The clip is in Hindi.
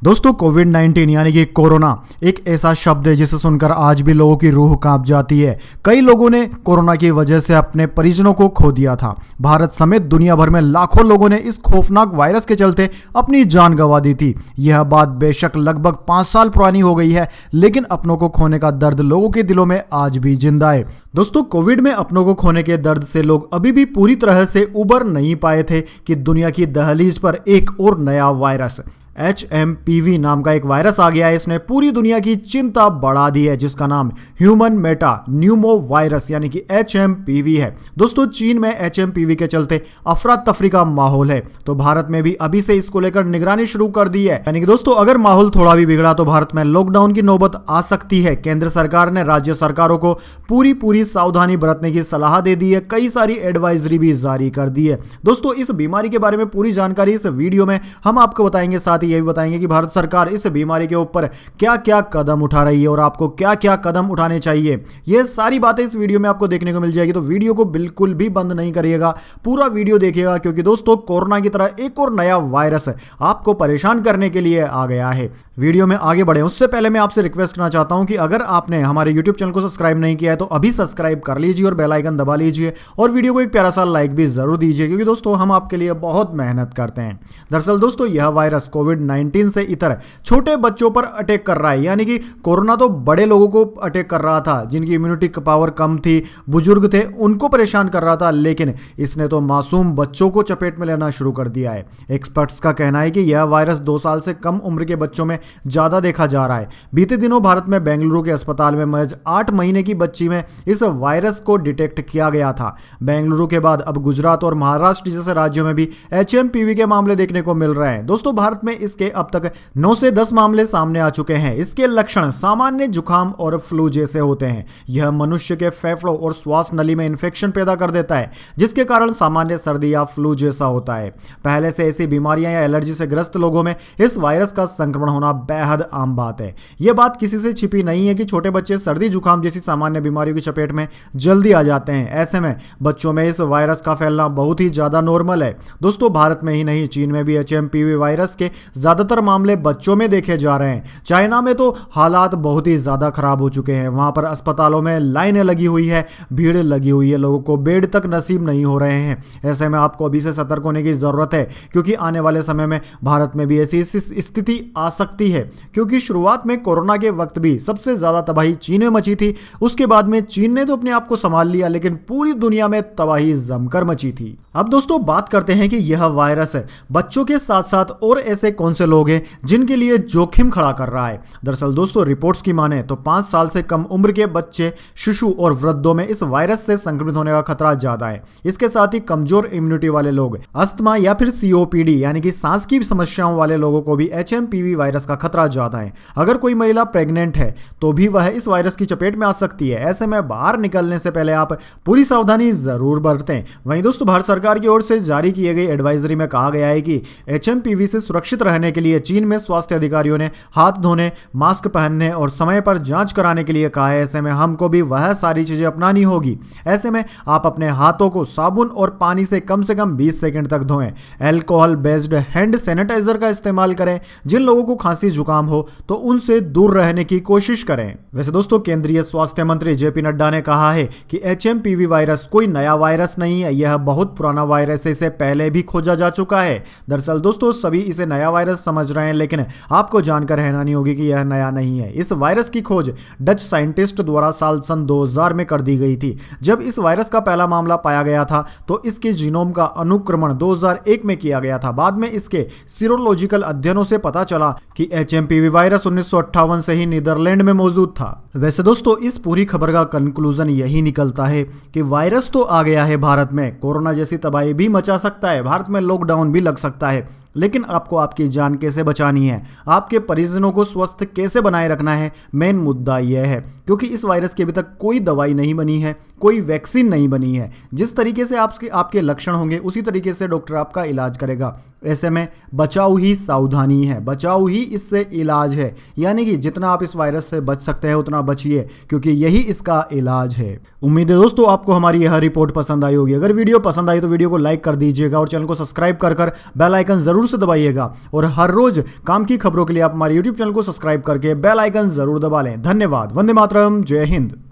दोस्तों कोविड-19 यानी कि कोरोना एक ऐसा शब्द है जिसे सुनकर आज भी लोगों की रूह कांप जाती है। कई लोगों ने कोरोना की वजह से अपने परिजनों को खो दिया था। भारत समेत दुनिया भर में लाखों लोगों ने इस खौफनाक वायरस के चलते अपनी जान गंवा दी थी। यह बात बेशक लगभग 5 साल पुरानी हो गई है, लेकिन अपनों को खोने का दर्द लोगों के दिलों में आज भी जिंदा है। दोस्तों कोविड में अपनों को खोने के दर्द से लोग अभी भी पूरी तरह से उबर नहीं पाए थे कि दुनिया की दहलीज पर एक और नया वायरस HMPV नाम का एक वायरस आ गया है। इसने पूरी दुनिया की चिंता बढ़ा दी है, जिसका नाम ह्यूमन मेटा न्यूमो वायरस यानी कि HMPV है। दोस्तों चीन में HMPV के चलते अफरा तफरी का माहौल है, तो भारत में भी अभी से इसको लेकर निगरानी शुरू कर दी है। यानी कि दोस्तों अगर माहौल थोड़ा भी बिगड़ा तो भारत में लॉकडाउन की नौबत आ सकती है। केंद्र सरकार ने राज्य सरकारों को पूरी सावधानी बरतने की सलाह दे दी है। कई सारी एडवाइजरी भी जारी कर दी है। दोस्तों इस बीमारी के बारे में पूरी जानकारी इस वीडियो में हम आपको बताएंगे। साथ ये भी बताएंगे कि भारत सरकार इस बीमारी के ऊपर क्या क्या कदम उठा रही है और आपको क्या क्या कदम उठाने चाहिए। यह सारी बातें इस वीडियो में आपको देखने को मिल जाएगी, तो वीडियो को बिल्कुल भी बंद नहीं करिएगा, पूरा वीडियो देखिएगा, क्योंकि दोस्तों कोरोना की तरह एक और नया वायरस आपको परेशान करने के लिए आ गया है। वीडियो में आगे बढ़े उससे पहले मैं आपसे रिक्वेस्ट करना चाहता हूं कि अगर आपने हमारे YouTube चैनल को सब्सक्राइब नहीं किया है तो अभी सब्सक्राइब कर लीजिए और बेल आइकन दबा लीजिए और वीडियो को एक प्यारा सा लाइक भी जरूर दीजिए, क्योंकि दोस्तों हम आपके लिए बहुत मेहनत करते हैं। दरअसल दोस्तों यह वायरस कोविड-19 से इतर छोटे बच्चों पर अटैक कर रहा है। यानी कि कोरोना तो बड़े लोगों को अटैक कर रहा था, जिनकी इम्यूनिटी पावर कम थी, बुजुर्ग थे, उनको परेशान कर रहा था, लेकिन इसने तो मासूम बच्चों को चपेट में लेना शुरू कर दिया है। एक्सपर्ट्स का कहना है कि यह वायरस 2 साल से कम उम्र के बच्चों में ज्यादा देखा जा रहा है। बीते दिनों भारत में बेंगलुरु के अस्पताल में महज 8 महीने की बच्ची में इस वायरस को डिटेक्ट किया गया था। बेंगलुरु के बाद अब गुजरात और महाराष्ट्र जैसे राज्यों में भी HMPV के मामले देखने को मिल रहे हैं। दोस्तों भारत में इसके अब तक 9 से 10 मामले सामने आ चुके हैं। इसके लक्षण सामान्य जुकाम और फ्लू जैसे होते हैं। यह मनुष्य के फेफड़ों और श्वास नली में इंफेक्शन पैदा कर देता है, जिसके कारण सामान्य सर्दी या फ्लू जैसा होता है। पहले से ऐसी बीमारियां या एलर्जी से ग्रस्त लोगों में इस वायरस का संक्रमण होना बेहद आम बात है। यह बात किसी से छिपी नहीं है कि छोटे बच्चे सर्दी जुकाम जैसी सामान्य बीमारियों की चपेट में जल्दी आ जाते हैं। ऐसे में बच्चों में इस वायरस का फैलना बहुत ही ज्यादा नॉर्मल है। दोस्तों भारत में ही नहीं, चीन में भी HMPV वायरस के ज्यादातर मामले बच्चों में देखे जा रहे हैं। चाइना में तो हालात बहुत ही ज्यादा खराब हो चुके हैं। वहां पर अस्पतालों में लाइनें लगी हुई है, भीड़ लगी हुई है, लोगों को बेड तक नसीब नहीं हो रहे हैं। ऐसे में आपको अभी से सतर्क होने की जरूरत है, क्योंकि आने वाले समय में भारत में भी ऐसी स्थिति आ सकती है। क्योंकि शुरुआत में कोरोना के वक्त भी सबसे ज्यादा तबाही चीन में मची थी। उसके बाद में चीन ने तो अपने आप को संभाल लिया, लेकिन पूरी दुनिया में तबाही जमकर मची थी। अब दोस्तों बात करते हैं कि यह वायरस बच्चों के साथ साथ और ऐसे कौन से लोग हैं जिनके लिए जोखिम खड़ा कर रहा है। दरअसल दोस्तों रिपोर्ट्स की माने तो 5 साल से कम उम्र के बच्चे, शिशु और वृद्धों में इस वायरस से संक्रमित होने का खतरा ज्यादा है। इसके साथ ही कमजोर इम्यूनिटी वाले लोग, अस्थमा या फिर COPD यानी कि सांस की समस्याओं वाले लोगों को भी HMPV वायरस का खतरा ज्यादा है। अगर कोई महिला प्रेग्नेंट है तो भी वह इस वायरस की चपेट में आ सकती है। ऐसे में बाहर निकलने से पहले आप पूरी सावधानी जरूर बरतें। वहीं दोस्तों भारत सरकार की ओर से जारी किए गए एडवाइजरी में कहा गया है कि HMPV से सुरक्षित रहने के लिए चीन में स्वास्थ्य अधिकारियों ने हाथ धोने, मास्क पहनने और समय पर जांच कराने के लिए कहा है। ऐसे में हमको भी वह सारी चीजें अपनानी होगी। ऐसे में आप अपने हाथों को साबुन और पानी से कम 20 सेकंड तक धोएं। अल्कोहल बेस्ड हैंड सैनिटाइजर का इस्तेमाल करें। जिन लोगों को खांसी जुकाम हो तो उनसे दूर रहने की कोशिश करें। वैसे दोस्तों केंद्रीय स्वास्थ्य मंत्री JP नड्डा ने कहा है कि HMPV वायरस कोई नया वायरस नहीं है, यह बहुत पुराना वायरस है, इसे पहले भी खोजा जा चुका है। दरअसल दोस्तों सभी इसे नया वायरस समझ रहे हैं, लेकिन आपको जानकर हैरानी होगी कि यह नया नहीं है। इस वायरस की खोज डच साइंटिस्ट द्वारा सन 2000 में कर दी गई थी। जब इस वायरस का पहला मामला पाया गया था तो इसके जीनोम का अनुक्रमण 2001 में किया गया था। बाद में इसके सीरोलॉजिकल अध्ययनों से पता चला कि HMPV वायरस 1958 से ही नीदरलैंड में मौजूद था। वैसे दोस्तों इस पूरी खबर का कंक्लूजन यही निकलता है कि वायरस तो आ गया है भारत में, कोरोना जैसी तबाही भी मचा सकता है, भारत में लॉकडाउन भी लग सकता है, लेकिन आपको आपकी जान कैसे बचानी है, आपके परिजनों को स्वस्थ कैसे बनाए रखना है, मेन मुद्दा यह है। क्योंकि इस वायरस की अभी तक कोई दवाई नहीं बनी है, कोई वैक्सीन नहीं बनी है। जिस तरीके से आपके लक्षण होंगे उसी तरीके से डॉक्टर आपका इलाज करेगा। ऐसे में बचाव ही सावधानी है, बचाव ही इससे इलाज है। यानी कि जितना आप इस वायरस से बच सकते हैं उतना बचिए, क्योंकि यही इसका इलाज है। उम्मीद है दोस्तों आपको हमारी यह रिपोर्ट पसंद आई होगी। अगर वीडियो पसंद आई तो वीडियो को लाइक कर दीजिएगा और चैनल को सब्सक्राइब कर बेल आइकन जरूर जरूर से दबाइएगा और हर रोज काम की खबरों के लिए आप हमारे यूट्यूब चैनल को सब्सक्राइब करके बेल आइकन जरूर दबा लें। धन्यवाद। वंदे मातरम। जय हिंद।